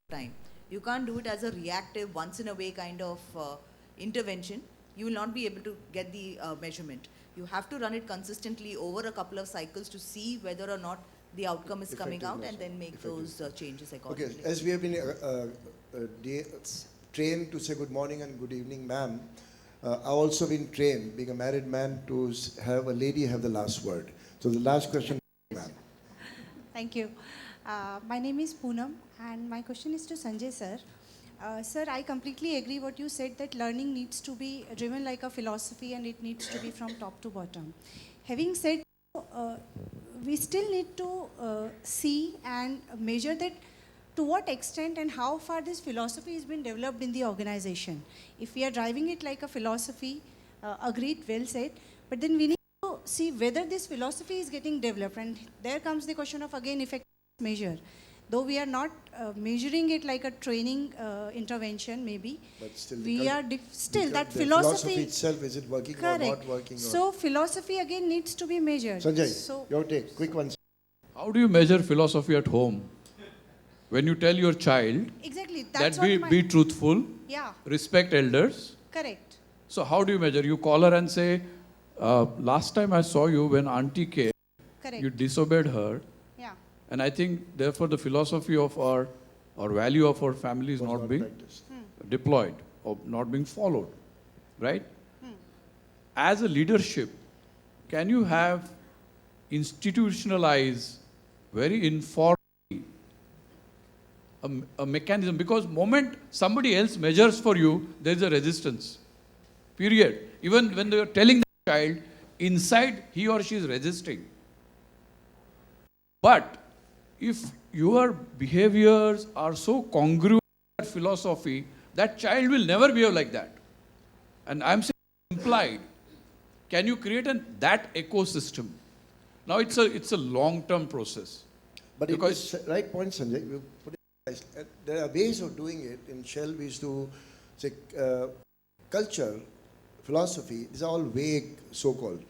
time. You can't do it as a reactive, once in a way kind of intervention. You will not be able to get the measurement. You have to run it consistently over a couple of cycles to see whether or not the outcome is coming out, and then make those changes accordingly. Okay, as we have been trained to say good morning and good evening, ma'am, I've also been trained, being a married man, to have a lady have the last word. So the last question, ma'am. Thank you. My name is Poonam, and my question is to Sanjay sir. Sir, I completely agree what you said, that learning needs to be driven like a philosophy and it needs to be from top to bottom. Having said, we still need to see and measure that to what extent and how far this philosophy has been developed in the organization. If we are driving it like a philosophy, agreed, well said, but then we need to see whether this philosophy is getting developed, and there comes the question of again effective measure. Though we are not measuring it like a training intervention, maybe, But still, we are still that the philosophy itself, is it working correct. or not working? So philosophy again needs to be measured. Sanjay, so, your take, quick one. How do you measure philosophy at home? When you tell your child exactly, that that's what be truthful, yeah, respect elders. correct. So how do you measure? You call her and say, last time I saw you when auntie came, Correct. you disobeyed her. Yeah. And I think therefore the philosophy of our or value of our family is Was not not being practiced. deployed or not being followed. Right? As a leadership, can you have institutionalized, very informal a mechanism? Because moment somebody else measures for you, there is a resistance. Period. Even when they are telling the child, inside he or she is resisting. But if your behaviors are so congruent with philosophy, that child will never behave like that. And I'm saying implied. Can you create that ecosystem? Now it's a long-term process. But Because- it's right point, Sanjay. You put it right. There are ways of doing it. In Shell, we used to say culture, philosophy, these are all vague, so-called.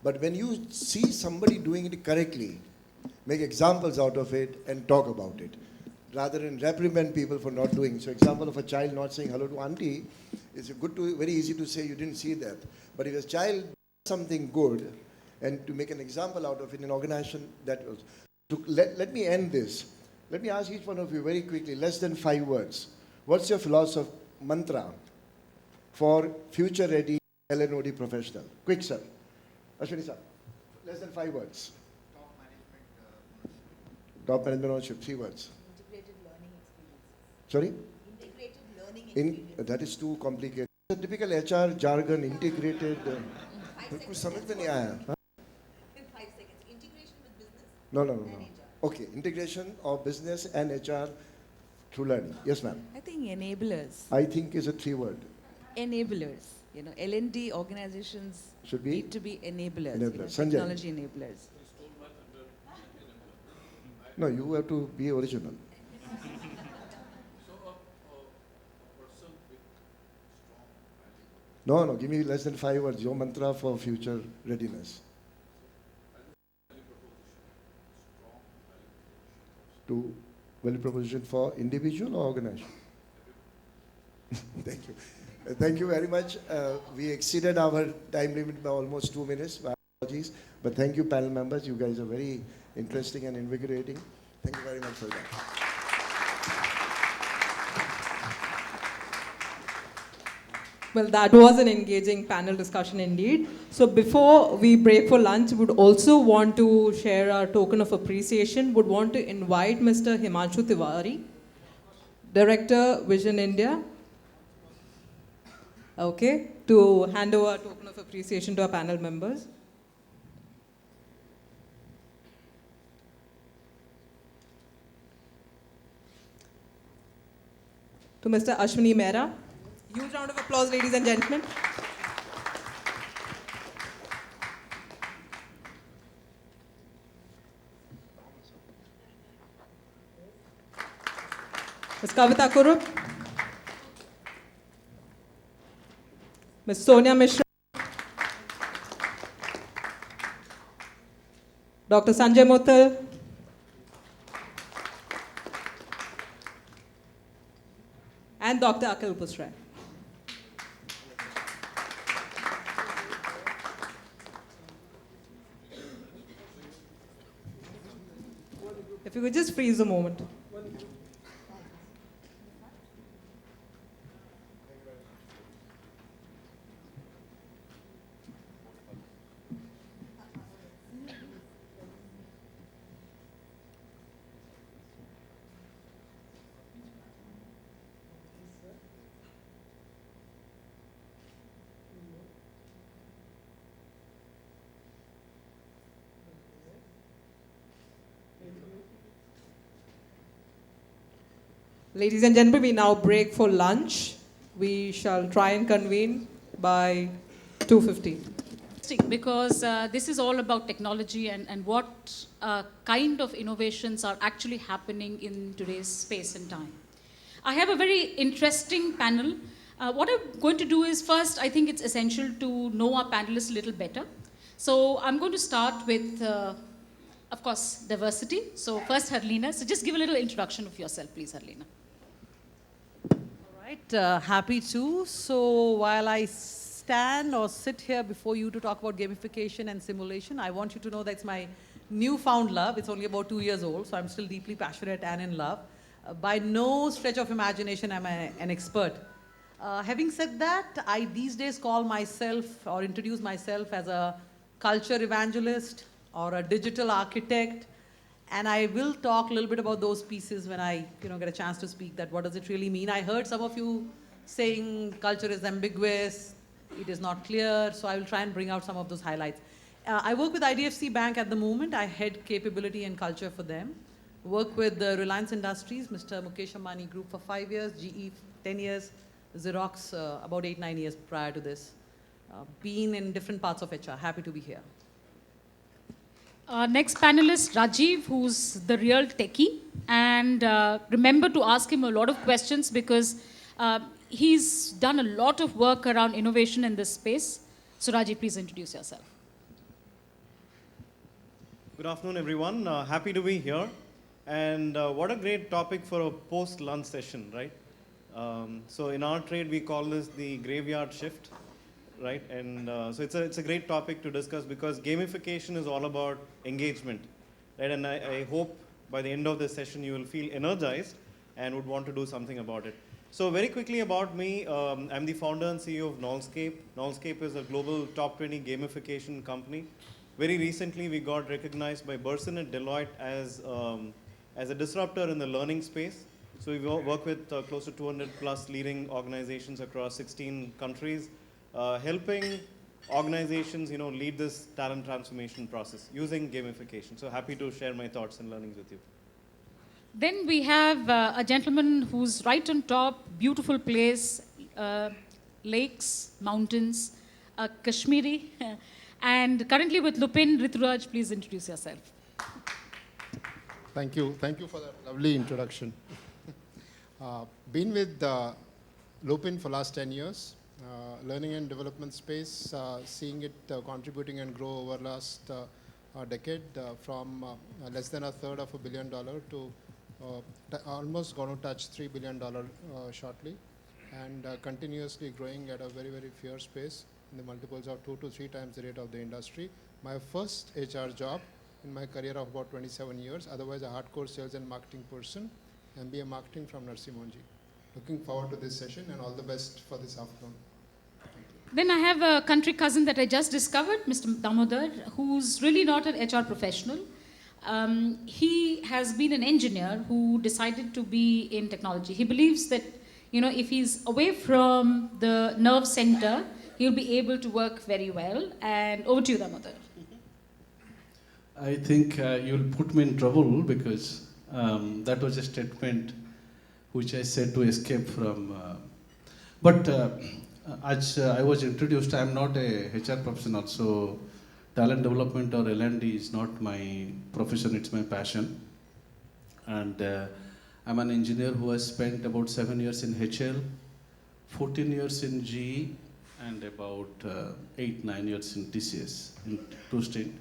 But when you see somebody doing it correctly, make examples out of it and talk about it, rather than reprimand people for not doing. So example of a child not saying hello to auntie, it's very easy to say you didn't see that. But if a child does something good, and to make an example out of it in an organization, that was. Let me end this. Let me ask each one of you very quickly, less than 5 words. What's your philosophy mantra for future-ready LNOD professional? Quick, sir. Ashwini sir. Less than 5 words. Top management ownership, 3 words. Integrated learning experiences. Sorry? Integrated learning experiences. That is too complicated. The typical HR jargon, integrated. कुछ समझ में नहीं आया. हाँ? In 5 seconds. Integration with business No. and HR. Okay, integration of business and HR through learning. Yes, ma'am. I think enablers. I think is a 3 word. Enablers. L&D organizations Should be need to be enablers. enablers. Sanjay. Technology enablers. No, you have to be original. No, give me less than 5 words. Your mantra for future readiness. To value proposition for individual or organization? Thank you. Thank you very much. We exceeded our time limit by almost 2 minutes. My apologies. But thank you, panel members. You guys are very interesting and invigorating. Thank you very much for that. Well, that was an engaging panel discussion indeed. So before we break for lunch, would also want to share our token of appreciation. Would want to invite Mr. Himanshu Tiwari, Director, Vision India, okay, to hand over a token of appreciation to our panel members. To Mr. Ashwini Mehra. Huge round of applause, ladies and gentlemen. Ms. Kavita Kurup. Ms. Sonia Mishra. Dr. Sanjay Muttal. and Dr. Akhil Pusray. If you could just freeze a moment. Ladies and gentlemen, we now break for lunch. We shall try and convene by 2:50. Because this is all about technology and what kind of innovations are actually happening in today's space and time. I have a very interesting panel. What I'm going to do is first, I think it's essential to know our panelists a little better. So I'm going to start with, of course, diversity. So first, Harleena. So just give a little introduction of yourself, please, Harleena. Right, happy to. So while I stand or sit here before you to talk about gamification and simulation, I want you to know that it's my newfound love. It's only about 2 years old, so I'm still deeply passionate and in love. By no stretch of imagination am I an expert. Having said that, I these days call myself or introduce myself as a culture evangelist or a digital architect. And I will talk a little bit about those pieces when I get a chance to speak, that what does it really mean. I heard some of you saying culture is ambiguous, it is not clear, so I will try and bring out some of those highlights. I work with IDFC Bank at the moment. I head capability and culture for them. Work with the Reliance Industries, Mr. Mukesh Ambani Group for 5 years, GE 10 years, Xerox about 8-9 years prior to this. Been in different parts of HR. Happy to be here. Next panelist, Rajiv, who's the real techie. And remember to ask him a lot of questions because he's done a lot of work around innovation in this space. So Rajiv, please introduce yourself. Good afternoon, everyone. Happy to be here. And what a great topic for a post-lunch session, right? So in our trade, we call this the graveyard shift, right? And so it's a great topic to discuss because gamification is all about engagement, right? And I hope by the end of this session, you will feel energized and would want to do something about it. So very quickly about me, I'm the founder and CEO of Nullscape. Nullscape is a global top 20 gamification company. Very recently, we got recognized by Burson and Deloitte as a disruptor in the learning space. So we work with close to 200 plus leading organizations across 16 countries, helping organizations lead this talent transformation process using gamification. So happy to share my thoughts and learnings with you. Then we have a gentleman who's right on top, beautiful place, lakes, mountains, Kashmiri, and currently with Lupin. Rituraj, please introduce yourself. Thank you. Thank you for that lovely introduction. Been with Lupin for last 10 years, learning and development space, seeing it contributing and grow over last decade from less than $1/3 billion to almost going to touch $3 billion shortly, and continuously growing at a very, very fierce pace in the multiples of 2 to 3 times the rate of the industry. My first HR job in my career of about 27 years, otherwise a hardcore sales and marketing person, MBA marketing from Narsi Monji. Looking forward to this session and all the best for this afternoon. Then I have a country cousin that I just discovered, Mr. Damodar, who's really not an HR professional. He has been an engineer who decided to be in technology. He believes that, if he's away from the nerve center, he'll be able to work very well. And over to you, Damodar. I think you'll put me in trouble because that was a statement which I said to escape from. But as I was introduced, I'm not a HR professional, so talent development or L&D is not my profession, it's my passion. And I'm an engineer who has spent about 7 years in HL, 14 years in GE, and about 8-9 years in TCS, in 2 stints.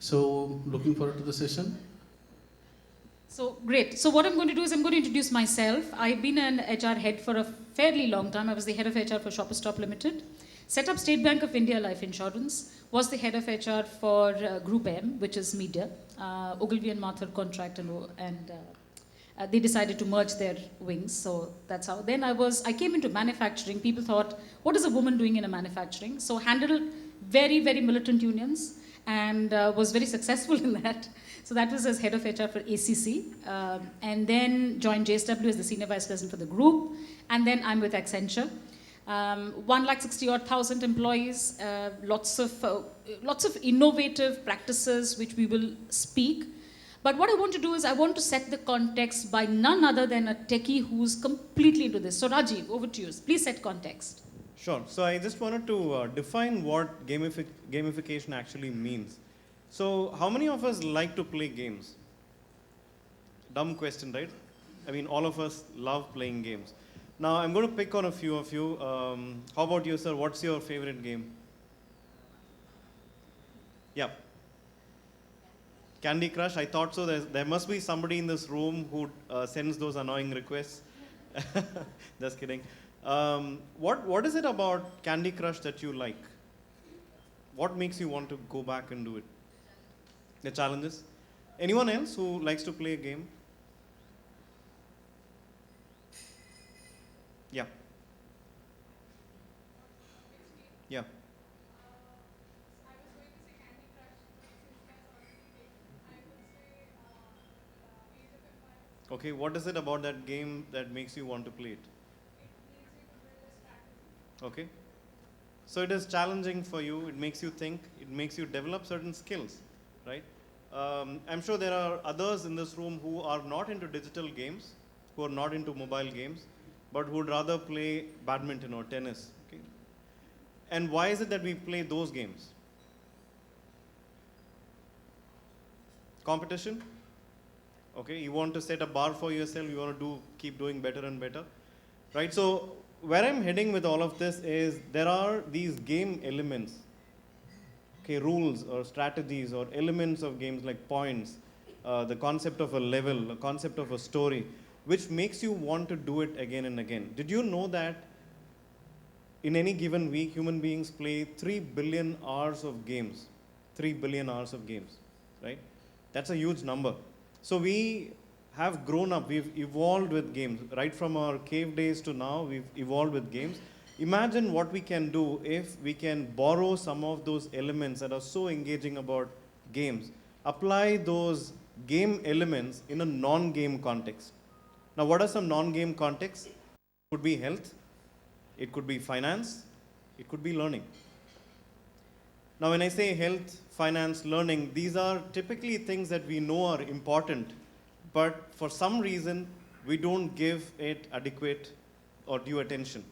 So looking forward to the session. So great. So what I'm going to do is I'm going to introduce myself. I've been an HR head for a fairly long time. I was the head of HR for Shoppers Stop Limited. Set up State Bank of India Life Insurance. Was the head of HR for Group M, which is media. Ogilvy and Mathur contract and they decided to merge their wings. So that's how. Then I came into manufacturing. People thought, what is a woman doing in a manufacturing? So handled very, very militant unions and was very successful in that. So that was as head of HR for ACC, and then joined JSW as the senior vice president for the group, and then I'm with Accenture. 160,000 employees, lots of innovative practices which we will speak. But what I want to do is I want to set the context by none other than a techie who's completely into this. So Rajiv, over to you. Please set context. Sure. So I just wanted to define what gamification actually means. So how many of us like to play games? Dumb question, right? I mean, all of us love playing games. Now, I'm going to pick on a few of you. How about you, sir? What's your favorite game? Yeah. Candy Crush? I thought so. There must be somebody in this room who sends those annoying requests. Just kidding. What is it about Candy Crush that you like? What makes you want to go back and do it? The challenges? Anyone else who likes to play a game? Yeah. Yeah. Okay, what is it about that game that makes you want to play it? Okay. So it is challenging for you, it makes you think, it makes you develop certain skills, right? I'm sure there are others in this room who are not into digital games, who are not into mobile games, but who would rather play badminton or tennis. Okay? And why is it that we play those games? Competition? Okay, you want to set a bar for yourself, you want to keep doing better and better, right? So where I'm heading with all of this is there are these game elements, okay, rules or strategies or elements of games like points, the concept of a level, the concept of a story, which makes you want to do it again and again. Did you know that in any given week, human beings play 3 billion hours of games? 3 billion hours of games, right? That's a huge number. So we have grown up, we've evolved with games. Right from our cave days to now, we've evolved with games. Imagine what we can do if we can borrow some of those elements that are so engaging about games, apply those game elements in a non-game context. Now, what are some non-game contexts? It could be health, it could be finance, it could be learning. Now, when I say health, finance, learning, these are typically things that we know are important, but for some reason, we don't give it adequate or due attention.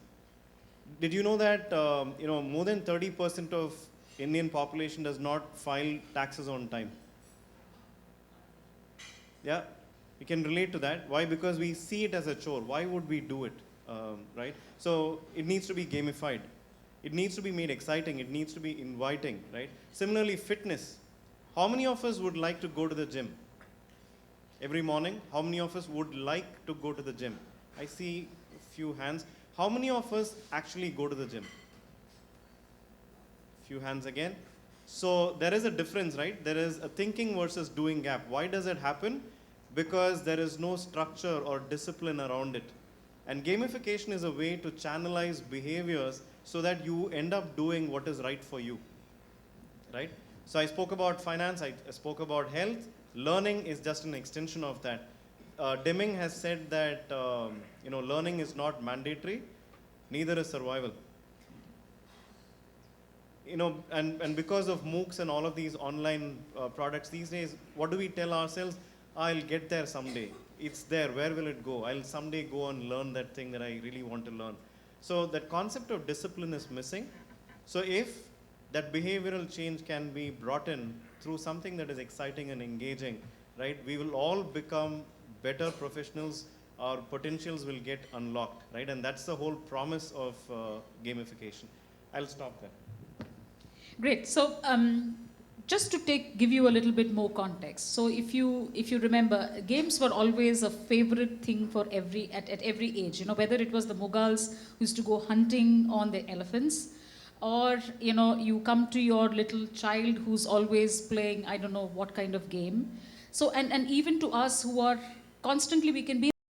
Did you know that more than 30% of Indian population does not file taxes on time? Yeah, you can relate to that. Why? Because we see it as a chore. Why would we do it, right? So it needs to be gamified. It needs to be made exciting. It needs to be inviting, right? Similarly, fitness. How many of us would like to go to the gym? Every morning, how many of us would like to go to the gym? I see a few hands. How many of us actually go to the gym? Few hands again. So there is a difference, right? There is a thinking versus doing gap. Why does it happen? Because there is no structure or discipline around it. And gamification is a way to channelize behaviors so that you end up doing what is right for you, right? So I spoke about finance, I spoke about health. Learning is just an extension of that. Deming has said that learning is not mandatory, neither is survival. And because of MOOCs and all of these online products these days, what do we tell ourselves? I'll get there someday. It's there. Where will it go? I'll someday go and learn that thing that I really want to learn. So that concept of discipline is missing. So if that behavioral change can be brought in through something that is exciting and engaging, right, we will all become better professionals. Our potentials will get unlocked, right? And that's the whole promise of gamification. I'll stop there. Great. So just to give you a little bit more context. So if you remember, games were always a favorite thing for at every age. You know, whether it was the Mughals who used to go hunting on the elephants, or you know, you come to your little child who's always playing I don't know what kind of game. So and even to us who are constantly, we can be